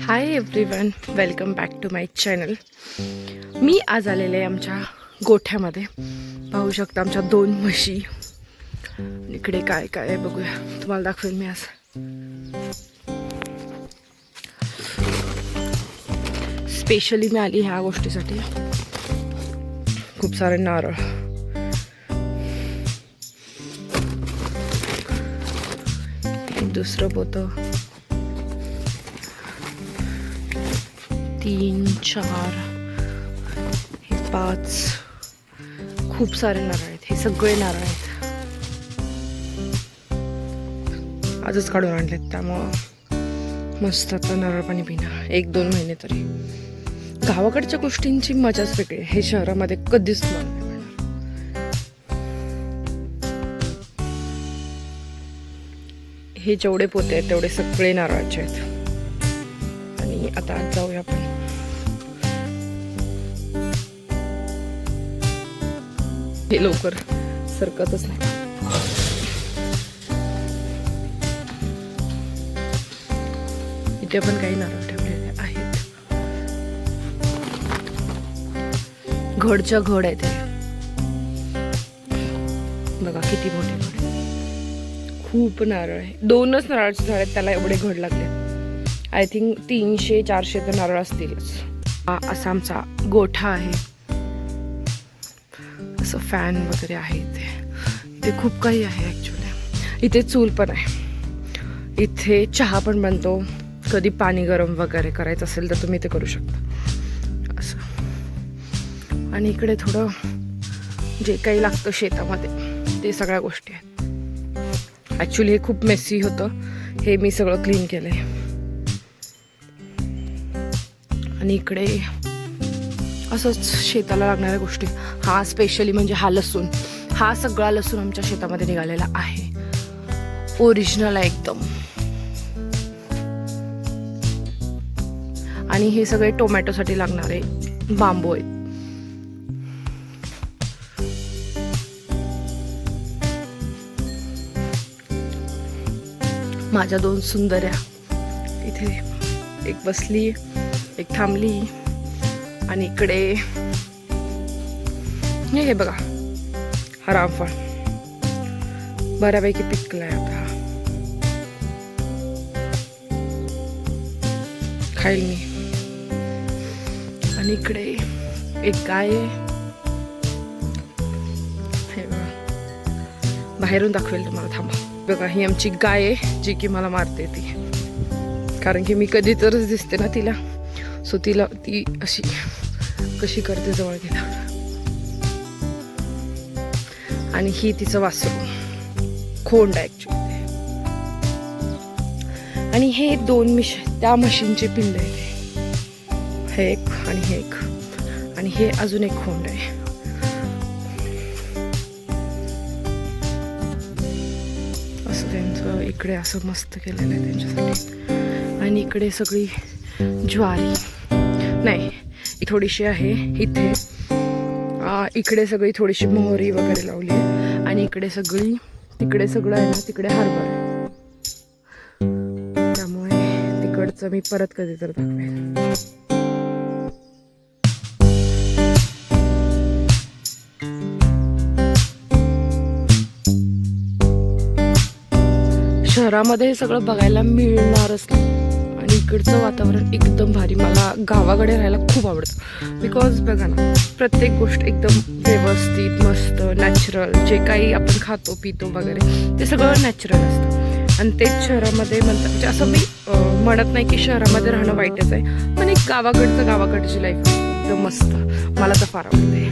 High everyone, welcome back to my channel. मी आज आलेले आमच्या गोठ्यामध्ये. पाहू शकता आमच्या 2 म्हशी. इकडे काय काय आहे बघूया, तुम्हाला दाखवेल मी आज. स्पेशली मी आली ह्या गोष्टीसाठी. खूप सारे नारळ. दुसरं पोतं 3, 4, हे 5. खूप सारे नारळ आहेत. हे सगळे नारळ आहेत. आजच काढून आणलेत, त्यामुळं मस्त आता नारळ पाणी पिणं 1-2 महिने तरी. गावाकडच्या गोष्टींची मजाच वेगळी. हे शहरामध्ये कधीच नाही मिळणार. हे जेवढे पोते आहेत तेवढे सगळे नारळाचे आहेत. आणि आता आज जाऊया आपण. हे लवकर सरकतच नाही. इथे पण काही नारळ ठेवलेले आहेत. घडच्या घड आहेत. बघा किती मोठे घड. खूप नारळ आहे. 2च नारळाचे झाड आहेत, त्याला एवढे घड लागले. आय थिंक 300-400 तर नारळ असतीलच. हा असा आमचा गोठा आहे. असं फॅन वगैरे आहे इथे खूप काही आहे ॲक्च्युली. इथे चूल पण आहे. इथे चहा पण बनतो. कधी पाणी गरम वगैरे करायचं असेल तर तुम्ही ते करू शकता असं. आणि इकडे थोडं जे काही लागतं शेतामध्ये ते सगळ्या गोष्टी आहेत. ॲक्च्युली हे खूप मेसी होतं. हे मी सगळं क्लीन केलं आहे. आणि इकडे असंच शेताला लागणाऱ्या गोष्टी. हा स्पेशली म्हणजे हा लसूण. हा सगळा लसूण आमच्या शेतामध्ये निघालेला आहे. ओरिजिनल आहे एकदम. आणि हे सगळे टोमॅटोसाठी लागणारे बांबू आहेत. माझ्या 2 सुंदर्या इथे, एक बसली, एक थांबली. आणि इकडे हे बघा, हा रामफळ बऱ्यापैकी पिकलाय आता. खाईल मी. आणि इकडे एक गाय आहे. हे बघा, बाहेरून दाखवेल तुम्हाला, थांबा. बघा, ही आमची गाय आहे जी की मला मारते ती. कारण की मी कधी तरच दिसते ना तिला. सो तिला ती अशी कशी करते जवळ गेल्यावर. आणि ही तिचं वासरू, खोंड आहे ॲक्च्युली. आणि हे 2 त्या म्हशींचे पिल्ले आहेत. हे एक आणि हे एक. आणि हे अजून एक खोंड आहे. असं त्यांचं इकडे असं मस्त केलेलं आहे त्यांच्यासाठी. आणि इकडे सगळी ज्वारी नाही, थोडीशी आहे इथे. इकडे सगळी थोडीशी मोहरी वगैरे लावली आहे. आणि इकडे सगळी, तिकडे सगळं आहे ना, तिकडे हरभरा आहे. त्यामुळे तिकडचं मी परत कधी तर दाखवेल. शहरामध्ये हे सगळं बघायला मिळणारच नाही. आणि इकडचं वातावरण एकदम भारी. मला गावाकडे राहायला खूप आवडतं. बिकॉज बघा ना, प्रत्येक गोष्ट एकदम व्यवस्थित, मस्त, नॅचरल. जे काही आपण खातो पितो वगैरे ते सगळं नॅचरल असतं. आणि तेच शहरामध्ये म्हणतात. म्हणजे असं मी म्हणत नाही की शहरामध्ये राहणं वाईटच आहे, पण एक गावाकडची लाईफ एकदम मस्त. मला तर फार आवडते.